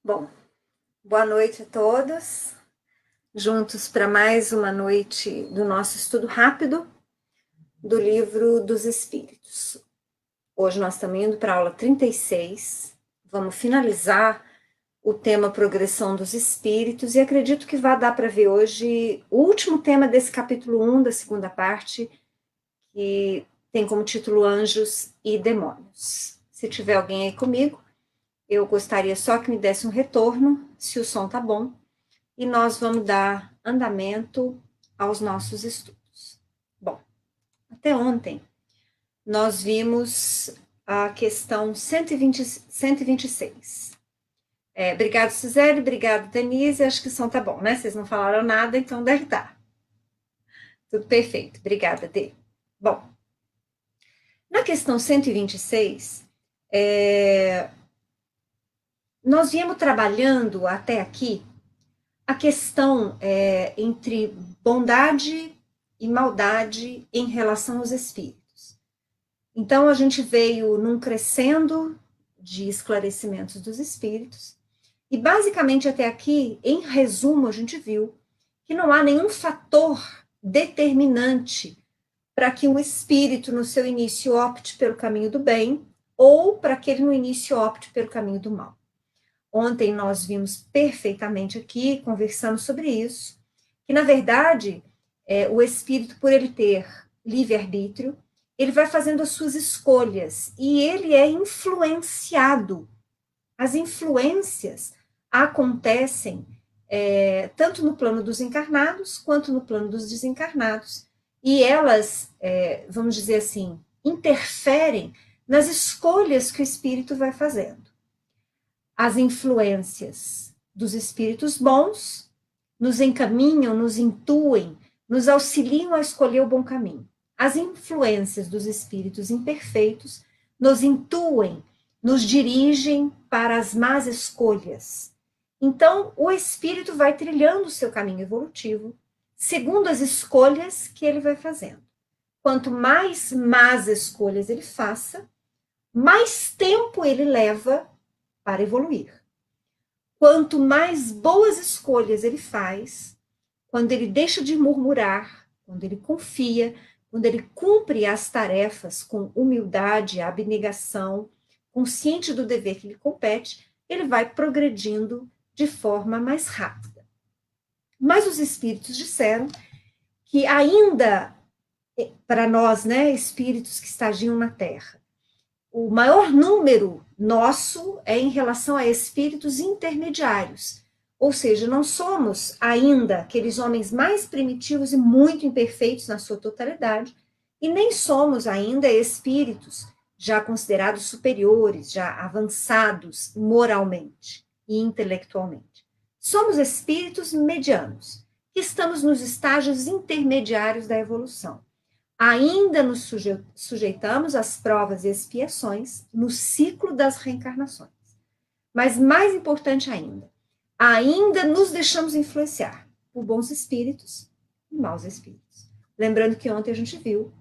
Bom, boa noite a todos, juntos para mais uma noite do nosso estudo rápido do Livro dos Espíritos. Hoje nós estamos indo para a aula 36, vamos finalizar o tema Progressão dos Espíritos e acredito que vai dar para ver hoje o último tema desse capítulo 1 da segunda parte, que tem como título Anjos e Demônios. Se tiver alguém aí comigo, eu gostaria só que me desse um retorno, se o som tá bom, e nós vamos dar andamento aos nossos estudos. Bom, até ontem nós vimos a questão 126. Obrigado, Suzane, obrigado, Denise, acho que o som tá bom, né? Vocês não falaram nada, então deve estar. Tudo perfeito, obrigada, Dê. Bom, na questão 126, nós viemos trabalhando até aqui a questão entre bondade e maldade em relação aos espíritos. Então, a gente veio num crescendo de esclarecimentos dos espíritos, e basicamente até aqui, em resumo, a gente viu que não há nenhum fator determinante para que um espírito no seu início opte pelo caminho do bem ou para que ele no início opte pelo caminho do mal. Ontem nós vimos perfeitamente aqui, conversamos sobre isso, que na verdade o espírito, por ele ter livre-arbítrio, ele vai fazendo as suas escolhas e ele é influenciado. As influências acontecem tanto no plano dos encarnados quanto no plano dos desencarnados. E elas, vamos dizer assim, interferem nas escolhas que o espírito vai fazendo. As influências dos espíritos bons nos encaminham, nos intuem, nos auxiliam a escolher o bom caminho. As influências dos espíritos imperfeitos nos intuem, nos dirigem para as más escolhas. Então, o espírito vai trilhando o seu caminho evolutivo segundo as escolhas que ele vai fazendo. Quanto mais más escolhas ele faça, mais tempo ele leva para evoluir. Quanto mais boas escolhas ele faz, quando ele deixa de murmurar, quando ele confia, quando ele cumpre as tarefas com humildade, abnegação, consciente do dever que lhe compete, ele vai progredindo de forma mais rápida. Mas os espíritos disseram que ainda, para nós, espíritos que estagiam na Terra, o maior número nosso é em relação a espíritos intermediários, ou seja, não somos ainda aqueles homens mais primitivos e muito imperfeitos na sua totalidade, e nem somos ainda espíritos já considerados superiores, já avançados moralmente e intelectualmente. Somos espíritos medianos, que estamos nos estágios intermediários da evolução. Ainda nos sujeitamos às provas e expiações no ciclo das reencarnações. Mas mais importante ainda nos deixamos influenciar por bons espíritos e maus espíritos. Lembrando que ontem a gente viu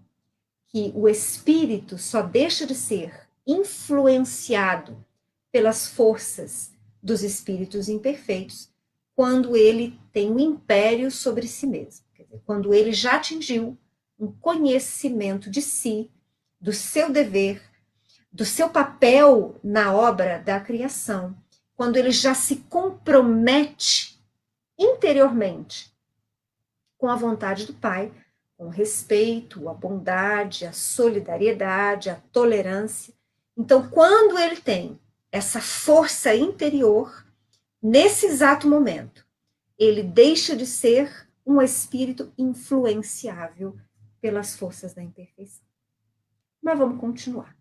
que o espírito só deixa de ser influenciado pelas forças dos espíritos imperfeitos quando ele tem um império sobre si mesmo. Quer dizer, quando ele já atingiu um conhecimento de si, do seu dever, do seu papel na obra da criação, quando ele já se compromete interiormente com a vontade do Pai, com o respeito, a bondade, a solidariedade, a tolerância. Então, quando ele tem essa força interior, nesse exato momento, ele deixa de ser um espírito influenciável pelas forças da imperfeição. Mas vamos continuar.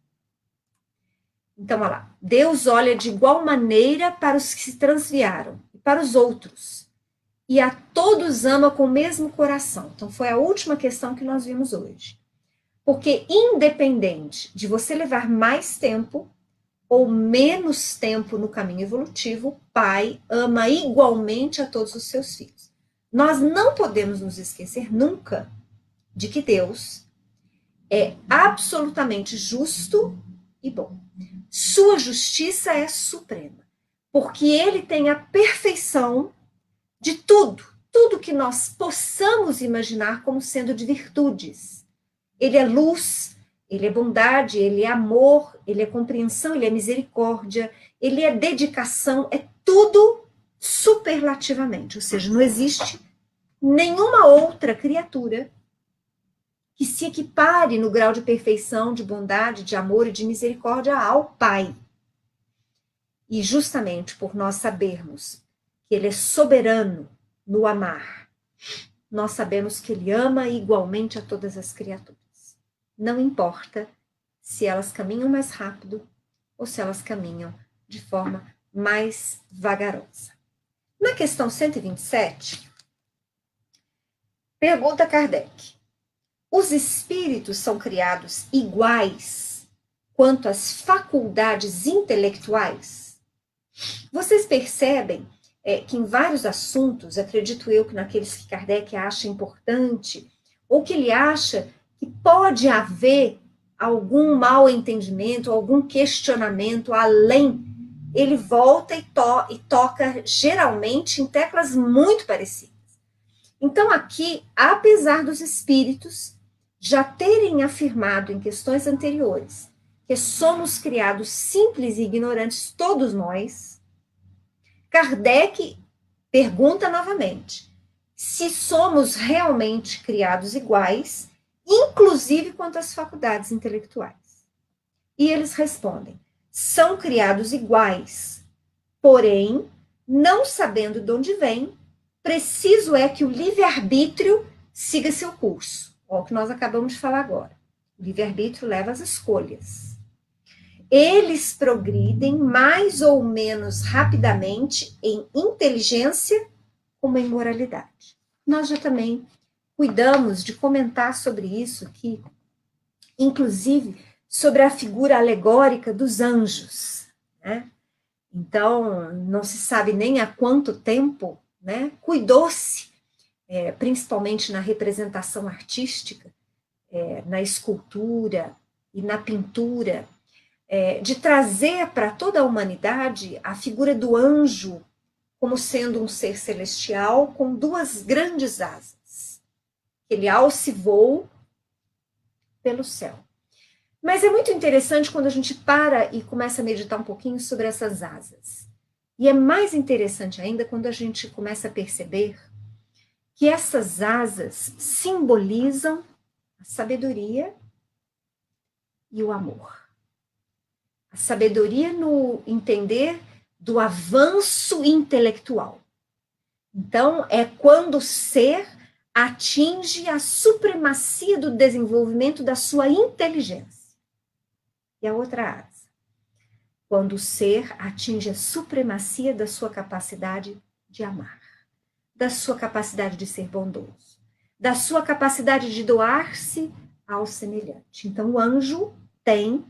Então, olha lá. Deus olha de igual maneira para os que se transviaram e para os outros, e a todos ama com o mesmo coração. Então, foi a última questão que nós vimos hoje. Porque, independente de você levar mais tempo ou menos tempo no caminho evolutivo, o Pai ama igualmente a todos os seus filhos. Nós não podemos nos esquecer nunca de que Deus é absolutamente justo e bom. Sua justiça é suprema. porque ele tem a perfeição de tudo, tudo que nós possamos imaginar como sendo de virtudes. Ele é luz, ele é bondade, ele é amor, ele é compreensão, ele é misericórdia, ele é dedicação, é tudo superlativamente, ou seja, não existe nenhuma outra criatura que se equipare no grau de perfeição, de bondade, de amor e de misericórdia ao Pai. E justamente por nós sabermos que ele é soberano no amar, nós sabemos que ele ama igualmente a todas as criaturas. Não importa se elas caminham mais rápido ou se elas caminham de forma mais vagarosa. Na questão 127, pergunta Kardec: os espíritos são criados iguais quanto às faculdades intelectuais? Vocês percebem que em vários assuntos, acredito eu que naqueles que Kardec acha importante, ou que ele acha que pode haver algum mal entendimento, algum questionamento além, ele volta e toca geralmente em teclas muito parecidas. Então aqui, apesar dos espíritos já terem afirmado em questões anteriores que somos criados simples e ignorantes, todos nós, Kardec pergunta novamente se somos realmente criados iguais, inclusive quanto às faculdades intelectuais. E eles respondem: são criados iguais, porém, não sabendo de onde vem, preciso é que o livre-arbítrio siga seu curso. Olha o que nós acabamos de falar agora. O livre-arbítrio leva às escolhas. Eles progridem mais ou menos rapidamente em inteligência como em moralidade. Nós já também cuidamos de comentar sobre isso aqui, inclusive sobre a figura alegórica dos anjos, né? Então, não se sabe nem há quanto tempo, né, cuidou-se, principalmente na representação artística, na escultura e na pintura, de trazer para toda a humanidade a figura do anjo como sendo um ser celestial com duas grandes asas. Ele alça e voa pelo céu. Mas é muito interessante quando a gente para e começa a meditar um pouquinho sobre essas asas. E é mais interessante ainda quando a gente começa a perceber que essas asas simbolizam a sabedoria e o amor. A sabedoria no entender do avanço intelectual. Então, é quando o ser atinge a supremacia do desenvolvimento da sua inteligência. E a outra asa, quando o ser atinge a supremacia da sua capacidade de amar, da sua capacidade de ser bondoso, da sua capacidade de doar-se ao semelhante. Então, o anjo tem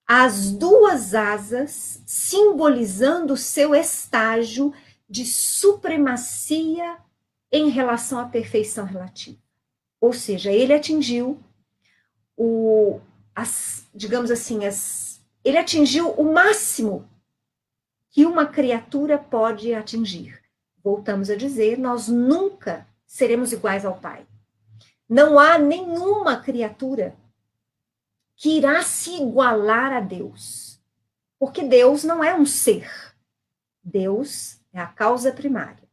as duas asas simbolizando o seu estágio de supremacia em relação à perfeição relativa. Ou seja, ele atingiu digamos assim, ele atingiu o máximo que uma criatura pode atingir. Voltamos a dizer, nós nunca seremos iguais ao Pai. Não há nenhuma criatura que irá se igualar a Deus. Porque Deus não é um ser. Deus é a causa primária.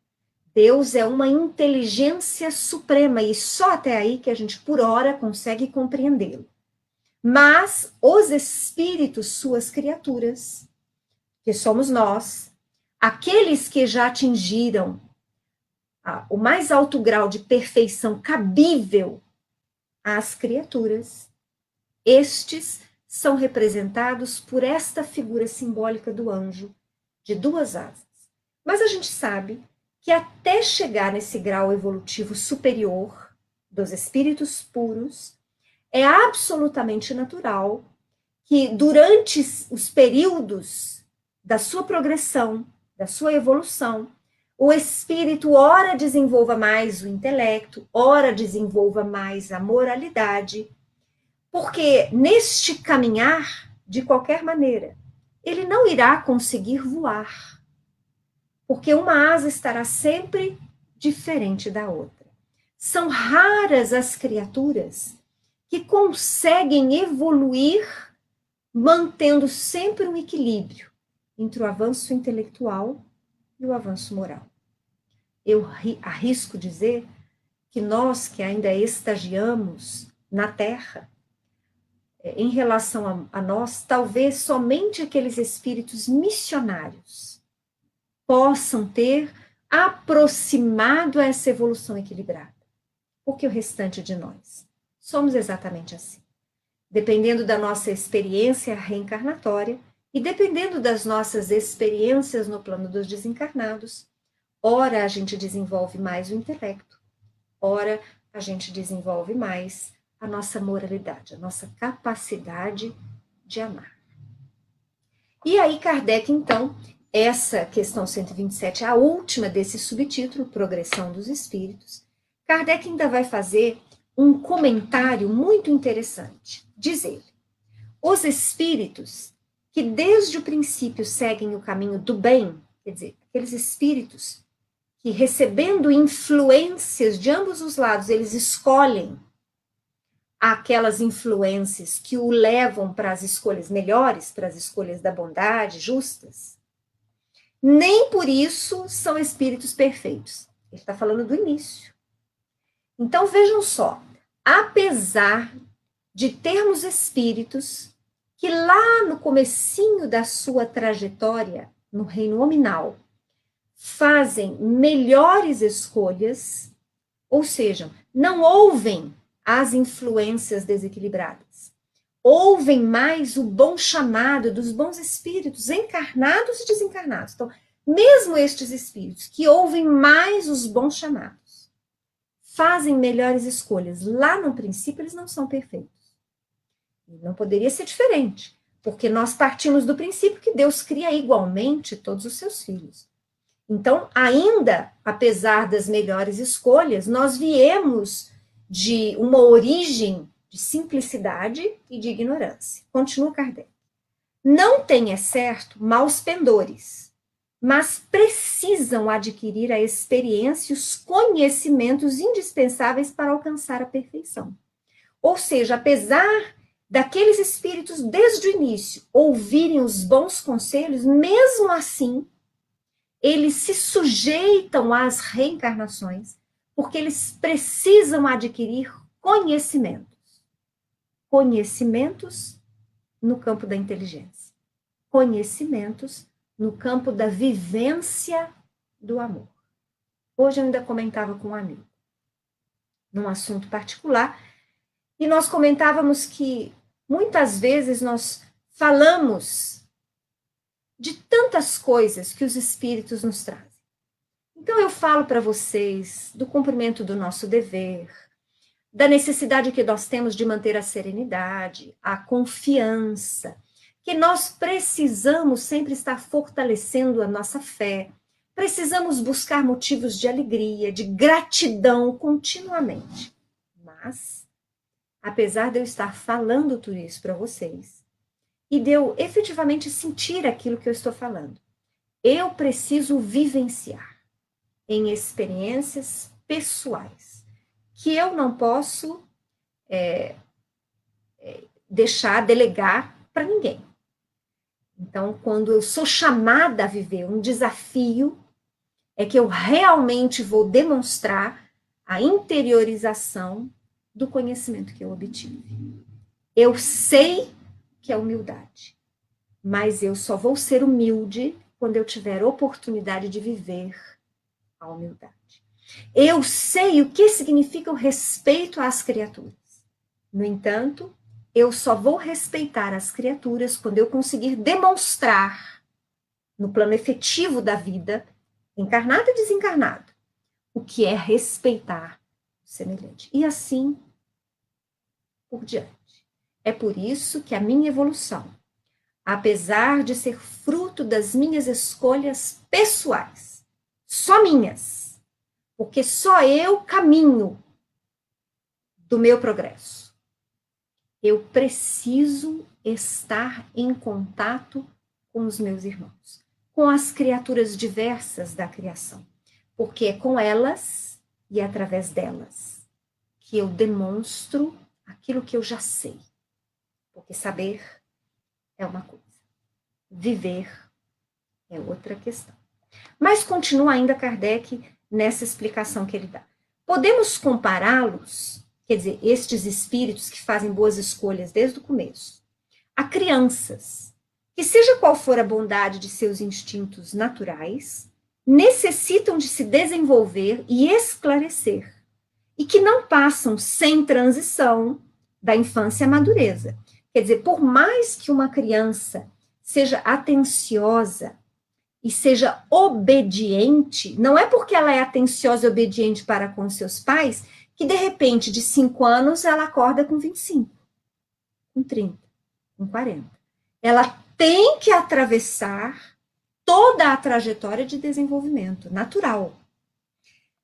Deus é uma inteligência suprema e só até aí que a gente, por hora, consegue compreendê-lo. Mas os espíritos, suas criaturas, que somos nós, aqueles que já atingiram o mais alto grau de perfeição cabível às criaturas, estes são representados por esta figura simbólica do anjo, de duas asas. Mas a gente sabe que até chegar nesse grau evolutivo superior dos espíritos puros, é absolutamente natural que durante os períodos da sua progressão, da sua evolução, o espírito ora desenvolva mais o intelecto, ora desenvolva mais a moralidade, porque neste caminhar, de qualquer maneira, ele não irá conseguir voar. porque uma asa estará sempre diferente da outra. São raras as criaturas que conseguem evoluir mantendo sempre um equilíbrio entre o avanço intelectual e o avanço moral. Eu arrisco dizer que nós que ainda estagiamos na Terra, em relação a nós, talvez somente aqueles espíritos missionários possam ter aproximado a essa evolução equilibrada, porque o restante de nós somos exatamente assim. Dependendo da nossa experiência reencarnatória e dependendo das nossas experiências no plano dos desencarnados, ora a gente desenvolve mais o intelecto, ora a gente desenvolve mais a nossa moralidade, a nossa capacidade de amar. E aí Kardec, então, essa questão 127, a última desse subtítulo, Progressão dos Espíritos, Kardec ainda vai fazer um comentário muito interessante. Diz ele, os espíritos que desde o princípio seguem o caminho do bem, quer dizer, aqueles espíritos que recebendo influências de ambos os lados, eles escolhem aquelas influências que o levam para as escolhas melhores, para as escolhas da bondade, justas, nem por isso são espíritos perfeitos. Ele está falando do início. Então, vejam só, apesar de termos espíritos que lá no comecinho da sua trajetória, no reino nominal, fazem melhores escolhas, ou seja, não ouvem as influências desequilibradas. Ouvem mais o bom chamado dos bons espíritos, encarnados e desencarnados. Então, mesmo estes espíritos que ouvem mais os bons chamados, fazem melhores escolhas. Lá no princípio, eles não são perfeitos. Não poderia ser diferente, porque nós partimos do princípio que Deus cria igualmente todos os seus filhos. Então, ainda, apesar das melhores escolhas, nós viemos de uma origem de simplicidade e de ignorância. Continua Kardec. Não tem, é certo, maus pendores, mas precisam adquirir a experiência e os conhecimentos indispensáveis para alcançar a perfeição. Ou seja, apesar daqueles espíritos, desde o início, ouvirem os bons conselhos, mesmo assim, eles se sujeitam às reencarnações, porque eles precisam adquirir conhecimentos. Conhecimentos no campo da inteligência. Conhecimentos no campo da vivência do amor. Hoje eu ainda comentava com um amigo, num assunto particular, e nós comentávamos que muitas vezes nós falamos de tantas coisas que os espíritos nos trazem. Então eu falo para vocês do cumprimento do nosso dever, da necessidade que nós temos de manter a serenidade, a confiança, que nós precisamos sempre estar fortalecendo a nossa fé, precisamos buscar motivos de alegria, de gratidão continuamente. Mas, apesar de eu estar falando tudo isso para vocês, e de eu efetivamente sentir aquilo que eu estou falando, eu preciso vivenciar em experiências pessoais, que eu não posso deixar, delegar para ninguém. Então, quando eu sou chamada a viver um desafio, é que eu realmente vou demonstrar a interiorização do conhecimento que eu obtive. Eu sei que é humildade, mas eu só vou ser humilde quando eu tiver oportunidade de viver a humildade. Eu sei o que significa o respeito às criaturas. No entanto, eu só vou respeitar as criaturas quando eu conseguir demonstrar, no plano efetivo da vida, encarnado e desencarnado, o que é respeitar o semelhante. E assim por diante. É por isso que a minha evolução, apesar de ser fruto das minhas escolhas pessoais, só minhas, porque só eu caminho do meu progresso, eu preciso estar em contato com os meus irmãos. com as criaturas diversas da criação, porque é com elas e através delas que eu demonstro aquilo que eu já sei. Porque saber é uma coisa, viver é outra questão. Mas continua ainda Kardec nessa explicação que ele dá. Podemos compará-los, quer dizer, estes espíritos que fazem boas escolhas desde o começo, a crianças, que seja qual for a bondade de seus instintos naturais, necessitam de se desenvolver e esclarecer, e que não passam sem transição da infância à madureza. Quer dizer, por mais que uma criança seja atenciosa e seja obediente, não é porque ela é atenciosa e obediente para com seus pais que, de repente, de 5 anos, ela acorda com 25, com 30, com 40. Ela tem que atravessar toda a trajetória de desenvolvimento natural.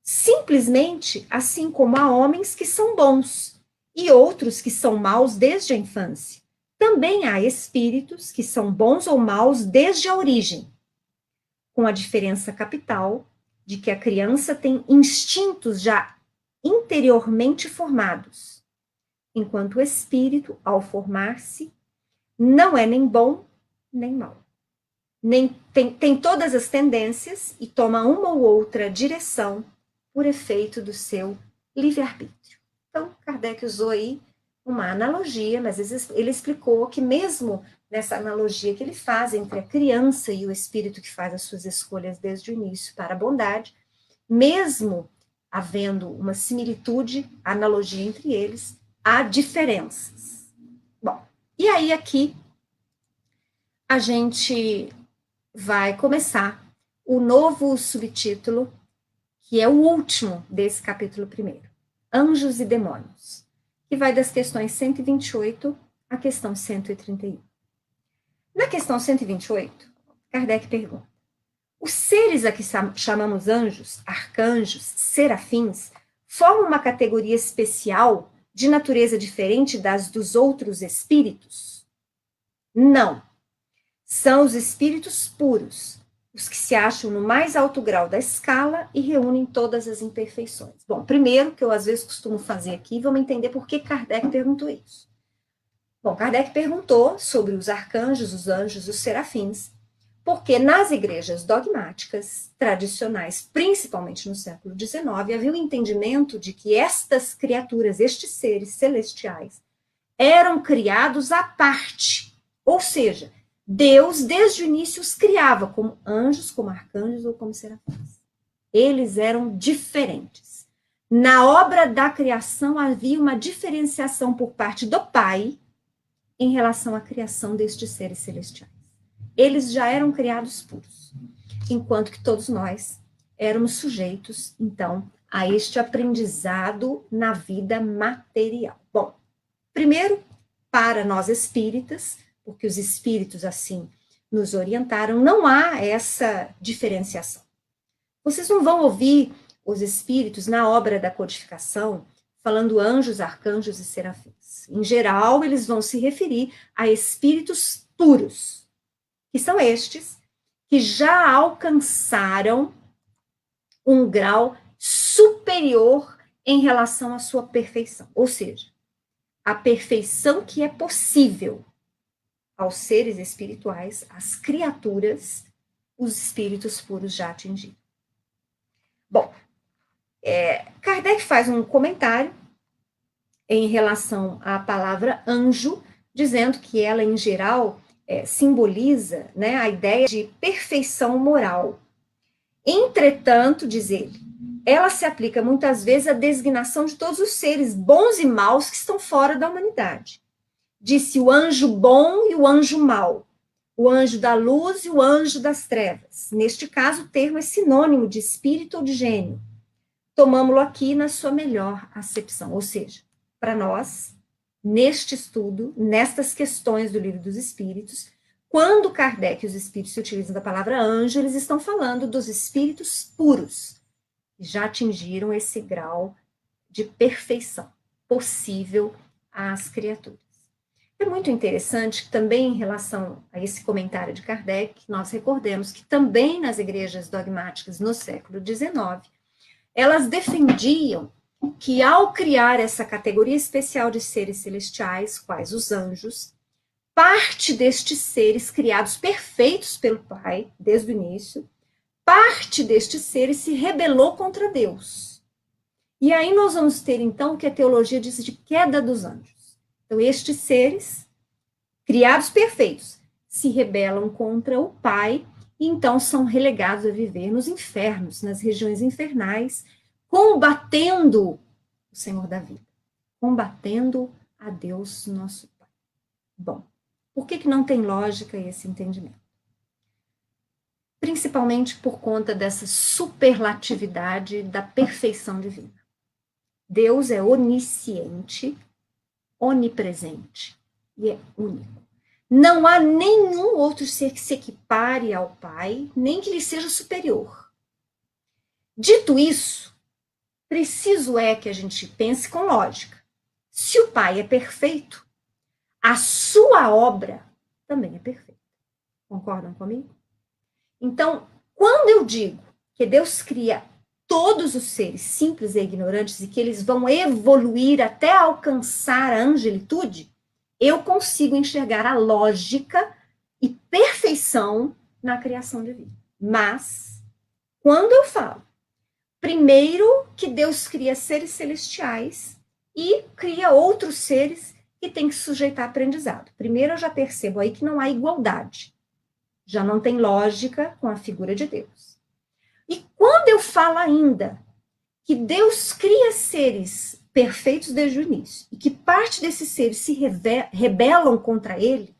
Simplesmente, assim como há homens que são bons e outros que são maus desde a infância, também há espíritos que são bons ou maus desde a origem, com a diferença capital de que a criança tem instintos já interiormente formados, enquanto o espírito, ao formar-se, não é nem bom nem mau. Tem todas as tendências e toma uma ou outra direção por efeito do seu livre-arbítrio. Então, Kardec usou aí uma analogia, mas ele explicou que mesmo nessa analogia que ele faz entre a criança e o espírito que faz as suas escolhas desde o início para a bondade, mesmo havendo uma similitude, analogia entre eles, há diferenças. Bom, e aí aqui a gente vai começar o novo subtítulo, que é o último desse capítulo 1, Anjos e Demônios, que vai das questões 128 à questão 131. Na questão 128, Kardec pergunta: os seres a que chamamos anjos, arcanjos, serafins, formam uma categoria especial de natureza diferente das dos outros espíritos? Não. São os espíritos puros, os que se acham no mais alto grau da escala e reúnem todas as imperfeições. Bom, primeiro, que eu às vezes costumo fazer aqui, vamos entender por que Kardec perguntou isso. Bom, Kardec perguntou sobre os arcanjos, os anjos, os serafins, porque nas igrejas dogmáticas tradicionais, principalmente no século XIX, havia o entendimento de que estas criaturas, estes seres celestiais, eram criados à parte, ou seja, Deus, desde o início, os criava como anjos, como arcanjos ou como serafins. Eles eram diferentes. Na obra da criação havia uma diferenciação por parte do Pai em relação à criação destes seres celestiais. Eles já eram criados puros, enquanto que todos nós éramos sujeitos, então, a este aprendizado na vida material. Bom, primeiro, para nós espíritas, porque os espíritos assim nos orientaram, não há essa diferenciação. Vocês não vão ouvir os espíritos na obra da codificação falando anjos, arcanjos e serafins. Em geral, eles vão se referir a espíritos puros, que são estes que já alcançaram um grau superior em relação à sua perfeição, ou seja, a perfeição que é possível aos seres espirituais, às criaturas, os espíritos puros já atingiram. Bom, Kardec faz um comentário em relação à palavra anjo, dizendo que ela, em geral, simboliza, né, a ideia de perfeição moral. Entretanto, diz ele, ela se aplica muitas vezes à designação de todos os seres bons e maus que estão fora da humanidade. Disse o anjo bom e o anjo mau, o anjo da luz e o anjo das trevas. Neste caso, o termo é sinônimo de espírito ou de gênio. Tomamos-lo aqui na sua melhor acepção, ou seja, para nós, neste estudo, nestas questões do Livro dos Espíritos, quando Kardec e os espíritos se utilizam da palavra anjo, eles estão falando dos espíritos puros, que já atingiram esse grau de perfeição possível às criaturas. É muito interessante que também em relação a esse comentário de Kardec, nós recordemos que também nas igrejas dogmáticas no século XIX, elas defendiam que ao criar essa categoria especial de seres celestiais, quais os anjos, parte destes seres criados perfeitos pelo Pai, desde o início, parte destes seres se rebelou contra Deus. E aí nós vamos ter, então, o que a teologia diz de queda dos anjos. Então, estes seres, criados perfeitos, se rebelam contra o Pai e então são relegados a viver nos infernos, nas regiões infernais, combatendo o Senhor da vida, combatendo a Deus, nosso Pai. Bom, por que não tem lógica esse entendimento? Principalmente por conta dessa superlatividade da perfeição divina. Deus é onisciente, onipresente e é único. Não há nenhum outro ser que se equipare ao Pai, nem que lhe seja superior. Dito isso, preciso é que a gente pense com lógica. Se o Pai é perfeito, a sua obra também é perfeita. Concordam comigo? Então, quando eu digo que Deus cria todos os seres simples e ignorantes e que eles vão evoluir até alcançar a angelitude, eu consigo enxergar a lógica e perfeição na criação divina. Mas, quando eu falo, primeiro que Deus cria seres celestiais e cria outros seres que têm que sujeitar aprendizado. Primeiro eu já percebo aí que não há igualdade. Já não tem lógica com a figura de Deus. E quando eu falo ainda que Deus cria seres perfeitos desde o início e que parte desses seres se rebelam contra ele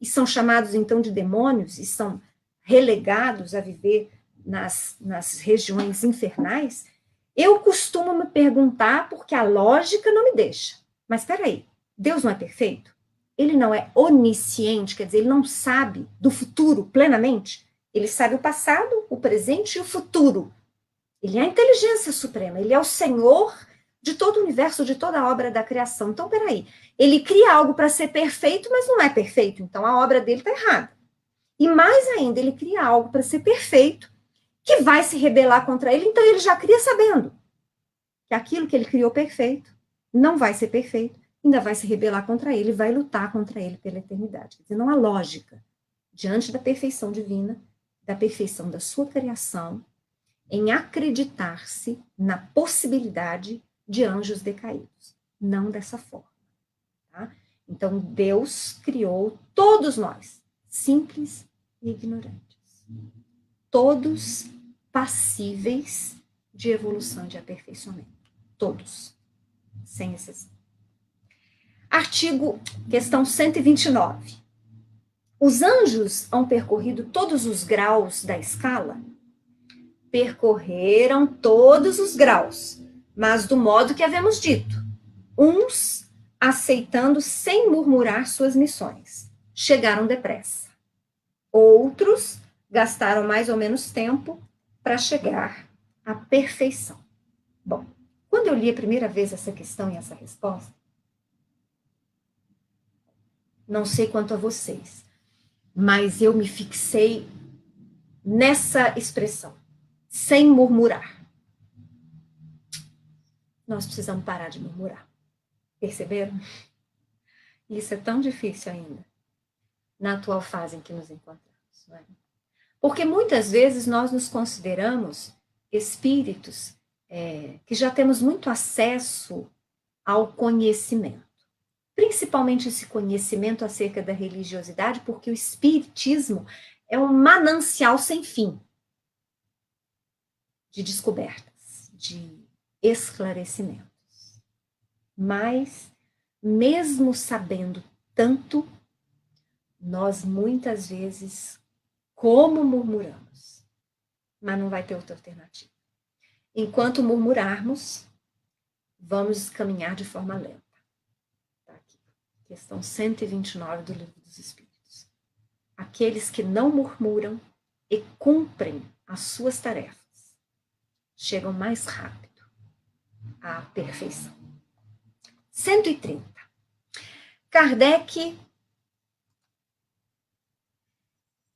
e são chamados então de demônios e são relegados a viver nas regiões infernais, eu costumo me perguntar porque a lógica não me deixa. Mas espera aí, Deus não é perfeito? Ele não é onisciente, quer dizer, ele não sabe do futuro plenamente. Ele sabe o passado, o presente e o futuro. Ele é a inteligência suprema, ele é o Senhor de todo o universo, de toda a obra da criação. Então, peraí, ele cria algo para ser perfeito, mas não é perfeito, então a obra dele está errada. E mais ainda, ele cria algo para ser perfeito, que vai se rebelar contra ele, então ele já cria sabendo que aquilo que ele criou perfeito não vai ser perfeito, ainda vai se rebelar contra ele, vai lutar contra ele pela eternidade. Quer dizer, não há lógica diante da perfeição divina, da perfeição da sua criação, em acreditar-se na possibilidade de anjos decaídos. Não dessa forma. Tá? Então, Deus criou todos nós, simples e ignorantes. Todos passíveis de evolução e de aperfeiçoamento. Todos. Sem exceção. Questão 129. Os anjos hão percorrido todos os graus da escala? Percorreram todos os graus, mas do modo que havemos dito. Uns aceitando sem murmurar suas missões. Chegaram depressa. Outros gastaram mais ou menos tempo para chegar à perfeição. Bom, quando eu li a primeira vez essa questão e essa resposta, não sei quanto a vocês, mas eu me fixei nessa expressão, sem murmurar. Nós precisamos parar de murmurar. Perceberam? Isso é tão difícil ainda, na atual fase em que nos encontramos. Não é? Porque muitas vezes nós nos consideramos espíritos que já temos muito acesso ao conhecimento. Principalmente esse conhecimento acerca da religiosidade, porque o espiritismo é um manancial sem fim de descobertas, de esclarecimentos. Mas, mesmo sabendo tanto, nós muitas vezes, como murmuramos, mas não vai ter outra alternativa. Enquanto murmurarmos, vamos caminhar de forma lenta. Tá aqui. Questão 129 do Livro dos Espíritos. Aqueles que não murmuram e cumprem as suas tarefas chegam mais rápido à perfeição. 130. Kardec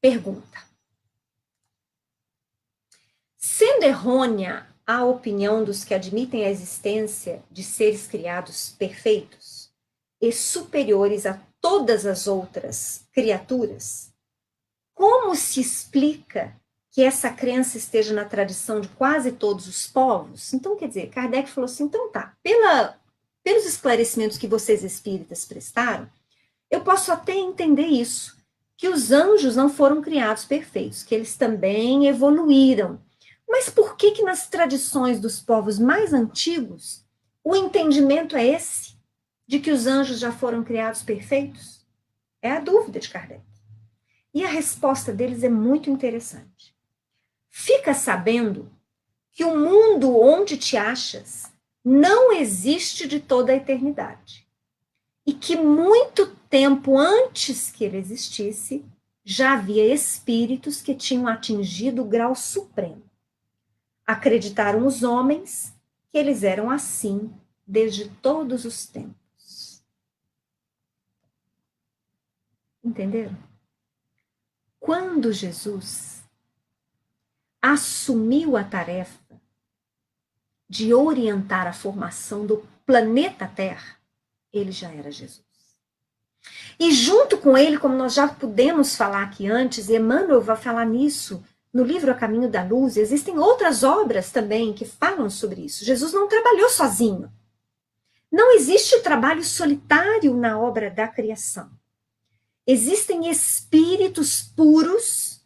pergunta: sendo errônea a opinião dos que admitem a existência de seres criados perfeitos e superiores a todas as outras criaturas, como se explica que essa crença esteja na tradição de quase todos os povos? Então, quer dizer, Kardec falou assim, então tá, pelos esclarecimentos que vocês espíritas prestaram, eu posso até entender isso, que os anjos não foram criados perfeitos, que eles também evoluíram. Mas por que nas tradições dos povos mais antigos, o entendimento é esse, de que os anjos já foram criados perfeitos? É a dúvida de Kardec. E a resposta deles é muito interessante. Fica sabendo que o mundo onde te achas não existe de toda a eternidade. E que muito tempo antes que ele existisse, já havia espíritos que tinham atingido o grau supremo. Acreditaram os homens que eles eram assim desde todos os tempos. Entenderam? Quando Jesus assumiu a tarefa de orientar a formação do planeta Terra, ele já era Jesus. E junto com ele, como nós já pudemos falar aqui antes, Emmanuel vai falar nisso no livro A Caminho da Luz, existem outras obras também que falam sobre isso. Jesus não trabalhou sozinho. Não existe trabalho solitário na obra da criação. Existem espíritos puros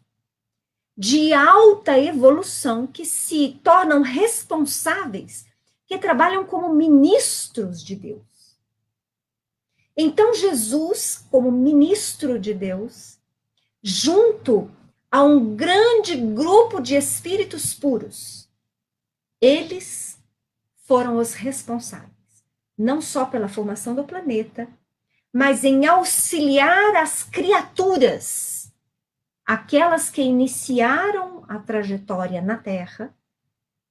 de alta evolução que se tornam responsáveis, que trabalham como ministros de Deus. Então, Jesus, como ministro de Deus, junto a um grande grupo de espíritos puros, eles foram os responsáveis, não só pela formação do planeta, mas em auxiliar as criaturas, aquelas que iniciaram a trajetória na Terra,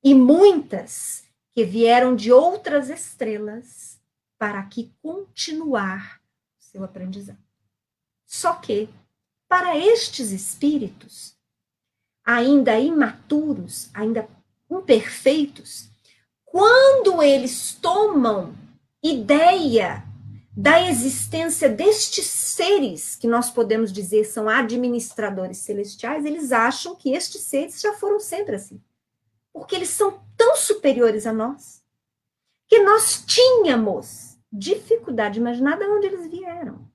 e muitas que vieram de outras estrelas, para aqui continuar o seu aprendizado. Só que, para estes espíritos, ainda imaturos, ainda imperfeitos, quando eles tomam ideia da existência destes seres, que nós podemos dizer são administradores celestiais, eles acham que estes seres já foram sempre assim. Porque eles são tão superiores a nós, que nós tínhamos dificuldade de imaginar de onde eles vieram.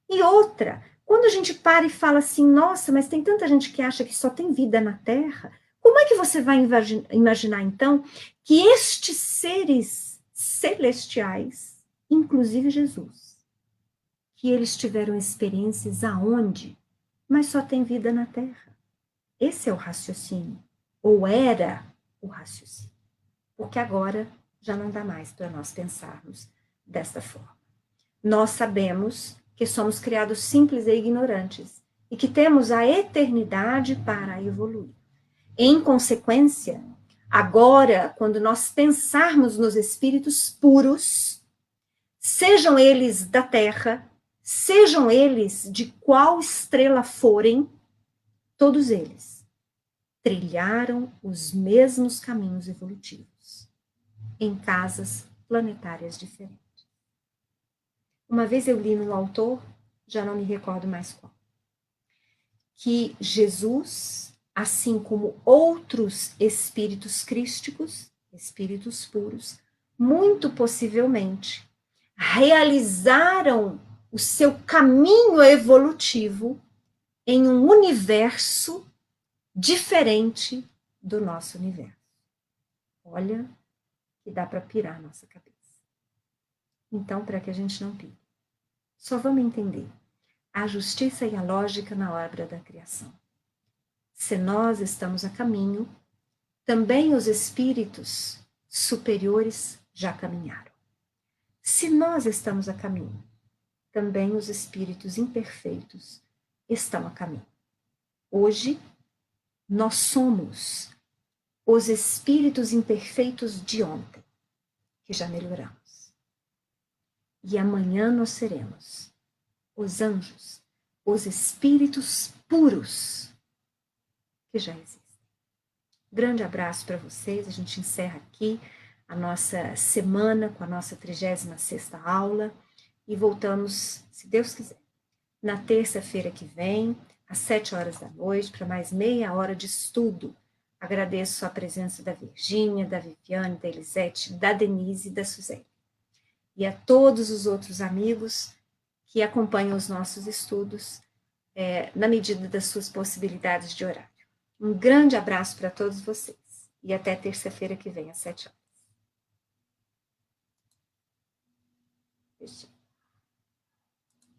E outra, quando a gente para e fala assim, nossa, mas tem tanta gente que acha que só tem vida na Terra, como é que você vai imaginar, então, que estes seres celestiais, inclusive Jesus, que eles tiveram experiências aonde? Mas só tem vida na Terra. Esse é o raciocínio, ou era o raciocínio, porque agora já não dá mais para nós pensarmos desta forma. Nós sabemos que somos criados simples e ignorantes e que temos a eternidade para evoluir. Em consequência, agora, quando nós pensarmos nos espíritos puros, sejam eles da Terra, sejam eles de qual estrela forem, todos eles trilharam os mesmos caminhos evolutivos, em casas planetárias diferentes. Uma vez eu li no autor, já não me recordo mais qual, que Jesus, assim como outros espíritos crísticos, espíritos puros, muito possivelmente realizaram o seu caminho evolutivo em um universo diferente do nosso universo. Olha que dá para pirar a nossa cabeça. Então, para que a gente não pire, só vamos entender a justiça e a lógica na obra da criação. Se nós estamos a caminho, também os espíritos superiores já caminharam. Se nós estamos a caminho, também os espíritos imperfeitos estão a caminho. Hoje, nós somos os espíritos imperfeitos de ontem, que já melhoramos. E amanhã nós seremos os anjos, os espíritos puros que já existem. Grande abraço para vocês. A gente encerra aqui a nossa semana com a nossa 36ª aula e voltamos, se Deus quiser, na terça-feira que vem, às 7 horas da noite, para mais meia hora de estudo. Agradeço a presença da Virgínia, da Viviane, da Elisete, da Denise e da Suzane. E a todos os outros amigos que acompanham os nossos estudos na medida das suas possibilidades de horário. Um grande abraço para todos vocês e até terça-feira que vem, às 7 horas.